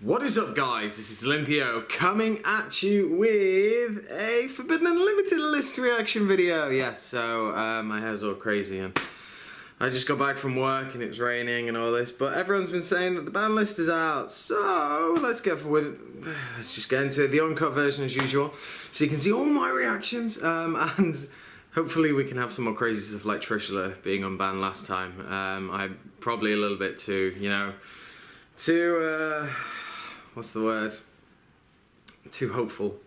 What is up, guys? This is Linthio coming at you with a Forbidden Unlimited list reaction video. Yes, so my hair's all crazy and I just got back from work and it was raining and all this, but everyone's been saying that the ban list is out, so let's just get into it. The uncut version as usual, so you can see all my reactions and hopefully we can have some more crazy stuff like Trishula being unbanned last time. I'm probably a little bit too, what's the word? Too hopeful.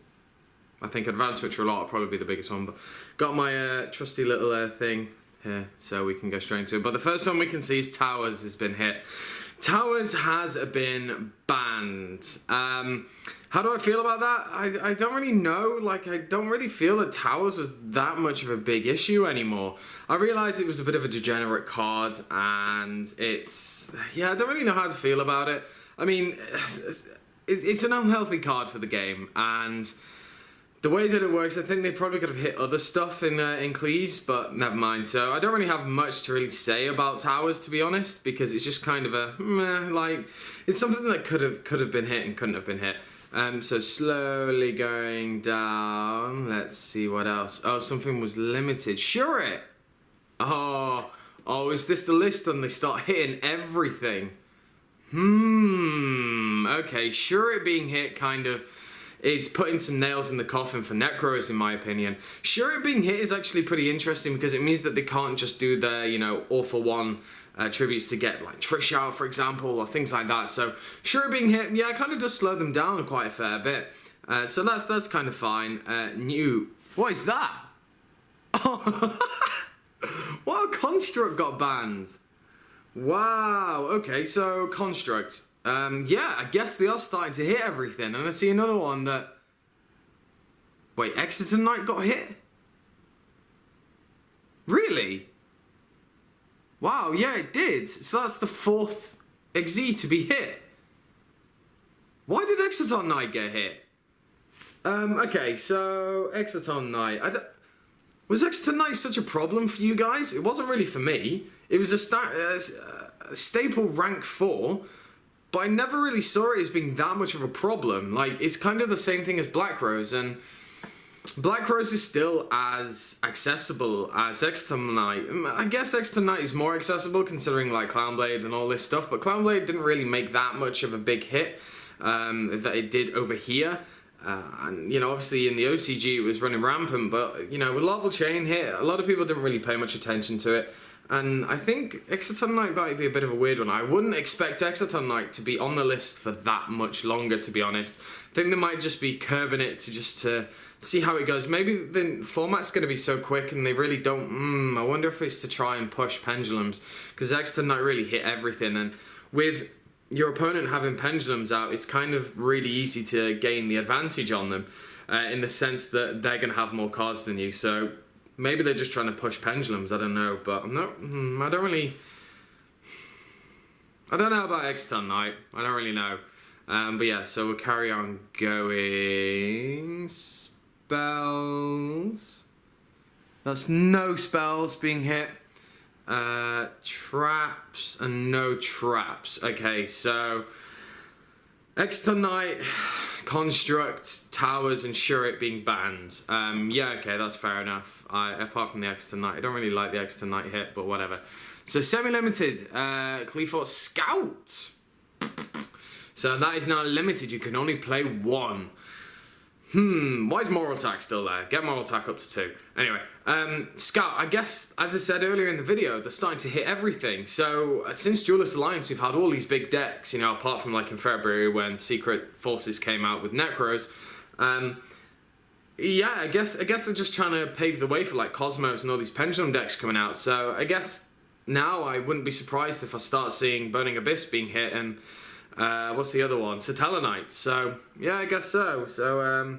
I think Advanced Switcher a lot will probably be the biggest one, but got my trusty little thing here, so we can go straight into it. But the first one we can see is Towers has been hit. Towers has been banned. How do I feel about that? I don't really know. Like, I don't really feel that Towers was that much of a big issue anymore. I realised it was a bit of a degenerate card, and I don't really know how to feel about it. I mean, it's an unhealthy card for the game, and the way that it works, I think they probably could have hit other stuff in Cleese, but never mind. So I don't really have much to really say about Towers, to be honest, because it's just kind of a meh, it's something that could have been hit and couldn't have been hit. So slowly going down. Let's see what else. Oh, something was limited. Sure it. Oh, is this the list and they start hitting everything? Okay, sure it being hit kind of is putting some nails in the coffin for Necros, in my opinion. Sure it being hit is actually pretty interesting because it means that they can't just do their, all for one tributes to get like Trish out, for example, or things like that. So sure it being hit, yeah, it kind of does slow them down quite a fair bit. So that's kind of fine. What is that? Oh, what a construct got banned. Wow, okay, so Construct. Yeah, I guess they are starting to hit everything. And I see another one that... Wait, XTonight got hit? Really? Wow, yeah, it did. So that's the fourth XZ to be hit. Why did XTonight get hit? Okay, so XTonight. Was XTonight such a problem for you guys? It wasn't really for me. It was a staple rank 4, but I never really saw it as being that much of a problem. Like, it's kind of the same thing as Black Rose, and Black Rose is still as accessible as XTonight. I guess XTonight is more accessible considering like Clownblade and all this stuff, but Clownblade didn't really make that much of a big hit that it did over here. And obviously in the OCG it was running rampant, but with Larval Chain hit, a lot of people didn't really pay much attention to it. And I think XTonight might be a bit of a weird one. I wouldn't expect XTonight to be on the list for that much longer, to be honest. I think they might just be curbing it to see how it goes. Maybe the format's going to be so quick and they really don't... I wonder if it's to try and push pendulums, because XTonight really hit everything. And with your opponent having pendulums out, it's kind of really easy to gain the advantage on them in the sense that they're going to have more cards than you. So maybe they're just trying to push pendulums, I don't know, but I don't know about XTonight, I don't really know. But yeah, so we'll carry on going. Spells. That's no spells being hit. Traps and no traps. Okay, so XTonight, Construct, Towers, and Sure it being banned. Yeah, okay, that's fair enough. Apart from the XTonight, I don't really like the XTonight hit, but whatever. So semi-limited, Cleefort Scout. So that is now limited. You can only play one. Why is Moral Attack still there? Get Moral Attack up to 2. Anyway, Scout, I guess, as I said earlier in the video, they're starting to hit everything. So, since Duelist Alliance, we've had all these big decks, apart from like in February when Secret Forces came out with Necros. Yeah, I guess they're just trying to pave the way for like Cosmos and all these Pendulum decks coming out. So, I guess now I wouldn't be surprised if I start seeing Burning Abyss being hit and... what's the other one? Satellarknight. So, yeah, I guess so. So,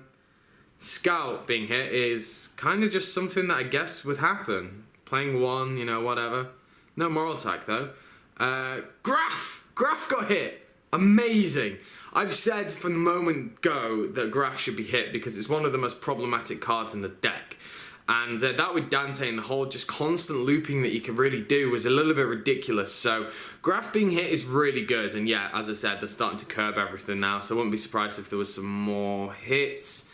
Scout being hit is kind of just something that I guess would happen. Playing one, whatever. No Moral Attack, though. Graph got hit. Amazing. I've said from the moment go that Graph should be hit because it's one of the most problematic cards in the deck. And that with Dante and the whole just constant looping that you can really do was a little bit ridiculous. So Graf being hit is really good. And yeah, as I said, they're starting to curb everything now. So I wouldn't be surprised if there was some more hits.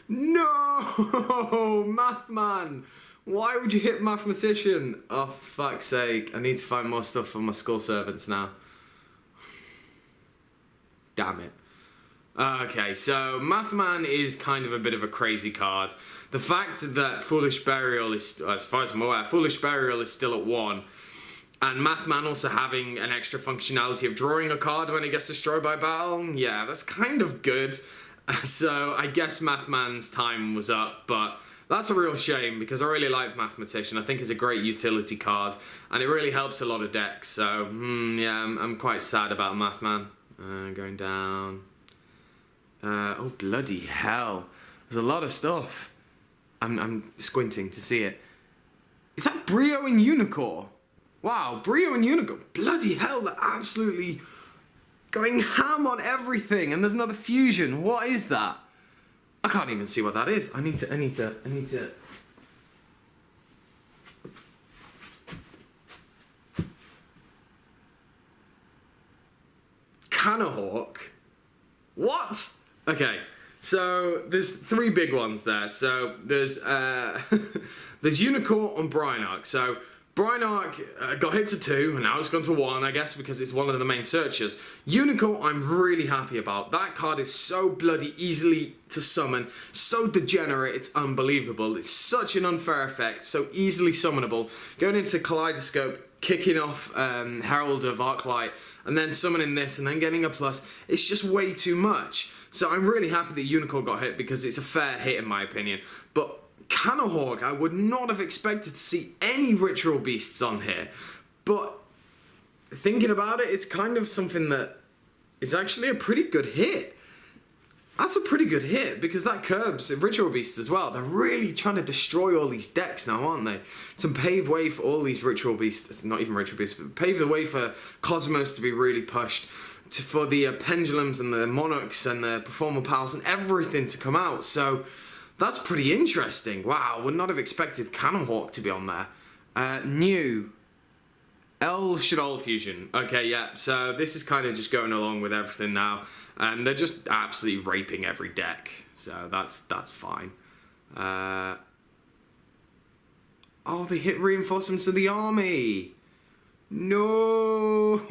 No! Mathman! Why would you hit Mathematician? Oh, fuck's sake. I need to find more stuff for my Skull Servants now. Damn it. Okay, so Mathman is kind of a bit of a crazy card. The fact that Foolish Burial is, as far as I'm aware, Foolish Burial is still at 1. And Mathman also having an extra functionality of drawing a card when it gets destroyed by battle. Yeah, that's kind of good. So I guess Mathman's time was up, but that's a real shame because I really like Mathematician. I think it's a great utility card and it really helps a lot of decks. So yeah, I'm quite sad about Mathman. Going down. Oh bloody hell! There's a lot of stuff. I'm squinting to see it. Is that Brio and Unicorn? Wow, Brio and Unicorn. Bloody hell! They're absolutely going ham on everything. And there's another fusion. What is that? I can't even see what that is. I need to. Canahawk? What? Okay, so there's 3 big ones there. So there's there's Unicorn and Brynark. So Brynark got hit to 2, and now it's gone to 1, I guess, because it's one of the main searchers. Unicorn, I'm really happy about. That card is so bloody easily to summon, so degenerate, it's unbelievable. It's such an unfair effect, so easily summonable. Going into Kaleidoscope, kicking off Herald of Arclight, and then summoning this, and then getting a plus. It's just way too much. So I'm really happy that Unicorn got hit, because it's a fair hit in my opinion. But Canahawk, I would not have expected to see any Ritual Beasts on here. But thinking about it, it's kind of something that is actually a pretty good hit. That's a pretty good hit, because that curbs Ritual Beasts as well. They're really trying to destroy all these decks now, aren't they? To pave way for all these Ritual Beasts, not even Ritual Beasts, but pave the way for Cosmos to be really pushed, for the Pendulums and the Monarchs and the Performer Pals and everything to come out. So that's pretty interesting. Wow, would not have expected Canahawk to be on there. New El Shaddoll Fusion. Okay, yeah, so this is kind of just going along with everything now. And they're just absolutely raping every deck. So that's fine. Oh, they hit reinforcements of the army. No.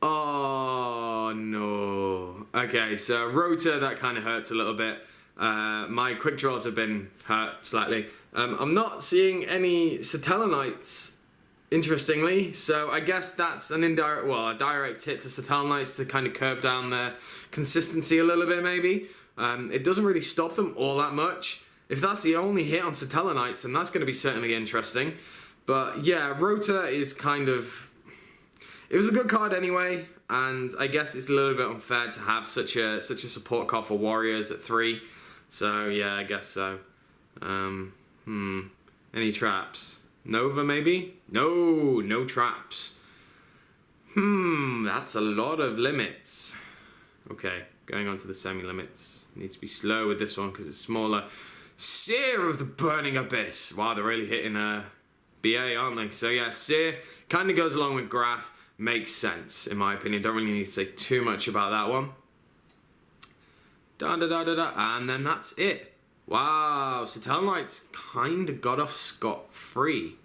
Oh, no. Okay, so Rota, that kind of hurts a little bit. My quick draws have been hurt slightly. I'm not seeing any Satellanites, interestingly, so I guess that's an indirect, well, a direct hit to Satellanites to kind of curb down their consistency a little bit, maybe. It doesn't really stop them all that much. If that's the only hit on Satellanites, then that's going to be certainly interesting. But yeah, Rota is kind of... It was a good card anyway, and I guess it's a little bit unfair to have such a support card for Warriors at 3. So yeah, I guess so. Any traps? Nova maybe? No traps. That's a lot of limits. Okay, going on to the semi-limits. Need to be slow with this one because it's smaller. Seer of the Burning Abyss. Wow, they're really hitting BA, aren't they? So yeah, Seer kind of goes along with Graph. Makes sense, in my opinion. Don't really need to say too much about that one. And then that's it. Wow, so Satellanites kind of got off scot-free.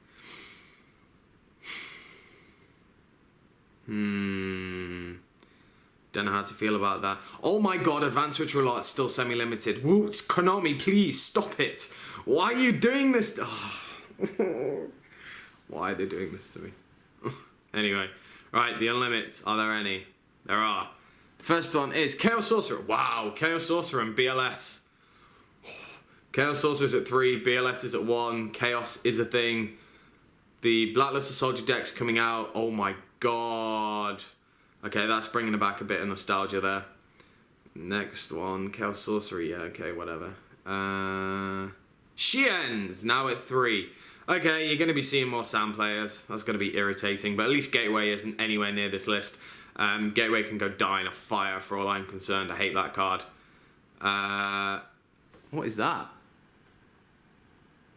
Don't know how to feel about that. Oh my god, Advanced Ritual Art is still semi-limited. Woo, Konami, please stop it. Why are you doing this? Oh. Why are they doing this to me? Anyway. Right, the unlimits. Are there any? There are. The first one is Chaos Sorcerer. Wow, Chaos Sorcerer and BLS. Chaos Sorcerer is at 3, BLS is at 1, Chaos is a thing. The Blackluster Soldier deck's coming out. Oh my god. Okay, that's bringing back a bit of nostalgia there. Next one, Chaos Sorcery. Yeah, okay, whatever. Shien's now at 3. Okay, you're going to be seeing more Sam players. That's going to be irritating, but at least Gateway isn't anywhere near this list. Gateway can go die in a fire for all I'm concerned. I hate that card. What is that?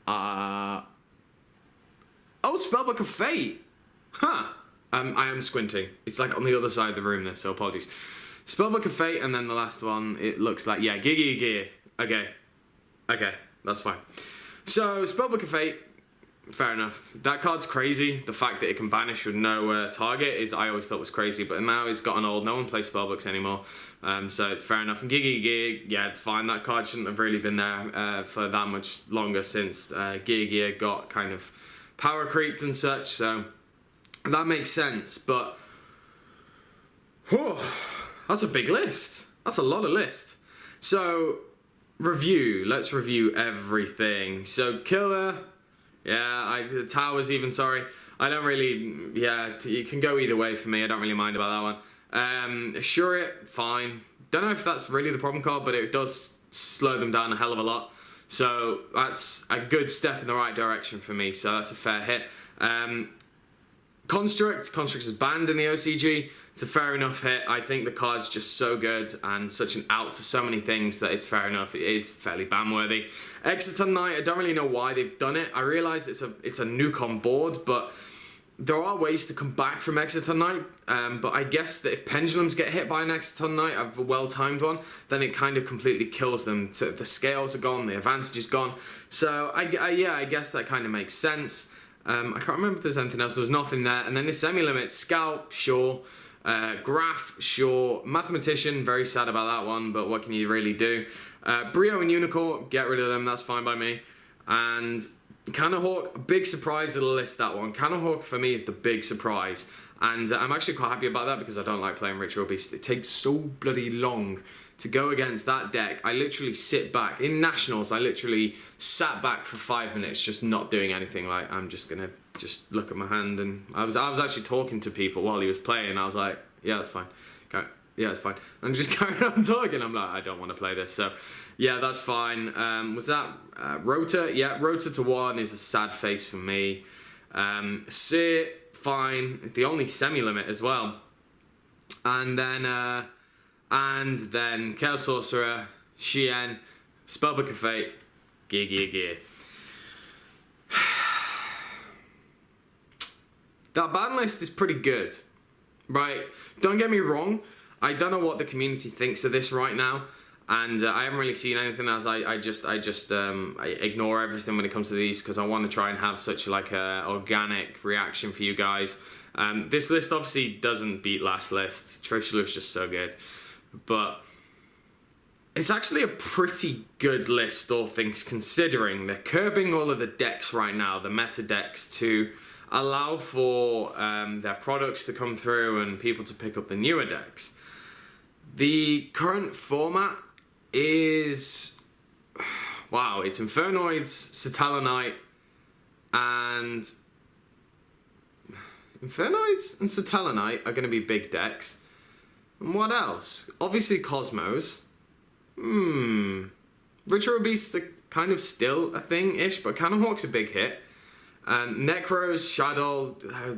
Oh, Spellbook of Fate. Huh. I am squinting. It's like on the other side of the room there, so apologies. Spellbook of Fate, and then the last one, it looks like, yeah, Gear. Okay. Okay, that's fine. So, Spellbook of Fate, fair enough. That card's crazy. The fact that it can banish with no target is, I always thought was crazy, but now it's gotten old. No one plays Spellbooks anymore, so it's fair enough. And Gear, yeah, it's fine. That card shouldn't have really been there for that much longer since Gear got kind of power creeped and such, so that makes sense, but whew, that's a big list. That's a lot of list. So, let's review everything. So, Killer, yeah, the Towers even, sorry. I don't really, yeah, you can go either way for me. I don't really mind about that one. Assure It, fine. Don't know if that's really the problem card, but it does slow them down a hell of a lot. So, that's a good step in the right direction for me. So, that's a fair hit. Construct is banned in the OCG. It's a fair enough hit. I think the card's just so good and such an out to so many things that it's fair enough. It is fairly ban worthy. XTonight, I don't really know why they've done it. I realise it's a nuke on board, but there are ways to come back from XTonight. But I guess that if pendulums get hit by an XTonight, a well-timed one, then it kind of completely kills them. The scales are gone, the advantage is gone. So yeah, I guess that kind of makes sense. I can't remember if there's anything else. There was nothing there. And then the semi-limit, Scout, sure. Graph, sure. Mathematician, very sad about that one, but what can you really do? Brio and Unicorn, get rid of them, that's fine by me. And Cannon-Hawk, a big surprise of the list, that one. Cannon-Hawk for me is the big surprise. And I'm actually quite happy about that because I don't like playing Ritual Beast. It takes so bloody long to go against that deck. I literally sit back. In Nationals, I literally sat back for 5 minutes just not doing anything. Like, I'm just going to just look at my hand. And I was actually talking to people while he was playing. I was like, yeah, that's fine. Yeah, that's fine. And just carrying on talking. I'm like, I don't want to play this. So, yeah, that's fine. Was that Rotor? Yeah, Rotor to 1 is a sad face for me. Seer, fine. The only semi-limit as well. And then Chaos Sorcerer, Shien, Spellbook of Fate, Gear. That ban list is pretty good, right? Don't get me wrong. I don't know what the community thinks of this right now, and I haven't really seen anything as I ignore everything when it comes to these because I want to try and have such like a organic reaction for you guys. This list obviously doesn't beat last list. Trishula is just so good. But it's actually a pretty good list, all things considering. They're curbing all of the decks right now, the meta decks, to allow for their products to come through and people to pick up the newer decks. The current format is... wow, it's Infernoids, Satellarknight, and... Infernoids and Satellarknight are going to be big decks. And what else? Obviously Cosmos. Ritual Beasts are kind of still a thing-ish, but Cannon-Hawk's a big hit. Necros, Shadow,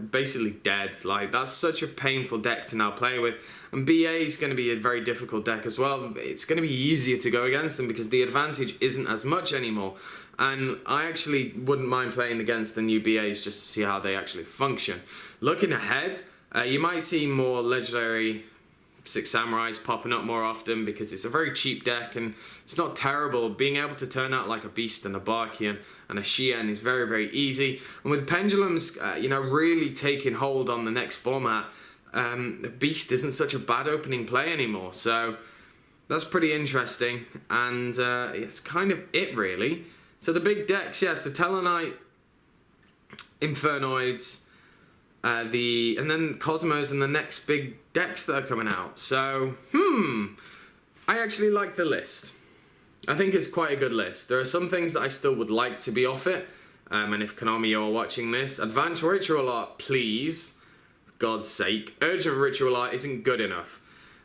basically dead. Like, that's such a painful deck to now play with. And BA is going to be a very difficult deck as well. It's going to be easier to go against them because the advantage isn't as much anymore. And I actually wouldn't mind playing against the new BAs just to see how they actually function. Looking ahead, you might see more legendary Six Samurais popping up more often because it's a very cheap deck and it's not terrible. Being able to turn out like a Beast and a Barkian and a Shien is very, very easy. And with Pendulums, really taking hold on the next format, the Beast isn't such a bad opening play anymore. So that's pretty interesting, and it's kind of it really. So the big decks, yes, the Tellarknight, Infernoids, and then Cosmos and the next big decks that are coming out. So, I actually like the list. I think it's quite a good list. There are some things that I still would like to be off it. And if Konami you're watching this, Advanced Ritual Art, please, for God's sake. Urgent Ritual Art isn't good enough.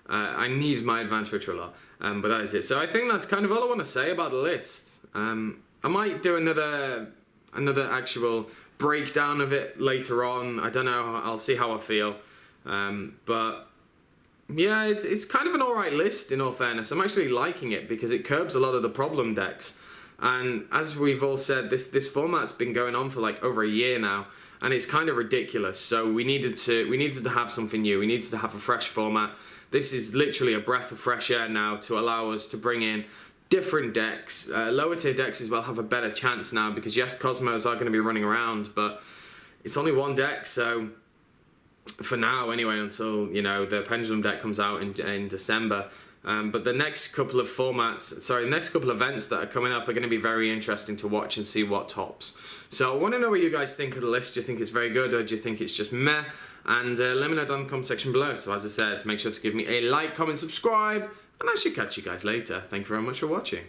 I need my Advanced Ritual Art. But that is it. So I think that's kind of all I want to say about the list. I might do another actual breakdown of it later on. I don't know. I'll see how I feel. But yeah, it's kind of an alright list in all fairness. I'm actually liking it because it curbs a lot of the problem decks. And as we've all said, this format's been going on for like over a year now, and it's kind of ridiculous. So we needed to have something new. We needed to have a fresh format. This is literally a breath of fresh air now to allow us to bring in different decks. Lower tier decks as well have a better chance now, because yes, Cosmos are going to be running around, but it's only one deck. So for now anyway, until, you know, the Pendulum deck comes out in December. But the next couple of next couple of events that are coming up are going to be very interesting to watch and see what tops. So I want to know what you guys think of the list. Do you think it's very good, or do you think it's just meh? And let me know down in the comment section below. So as I said, make sure to give me a like, comment, subscribe, and I should catch you guys later. Thank you very much for watching.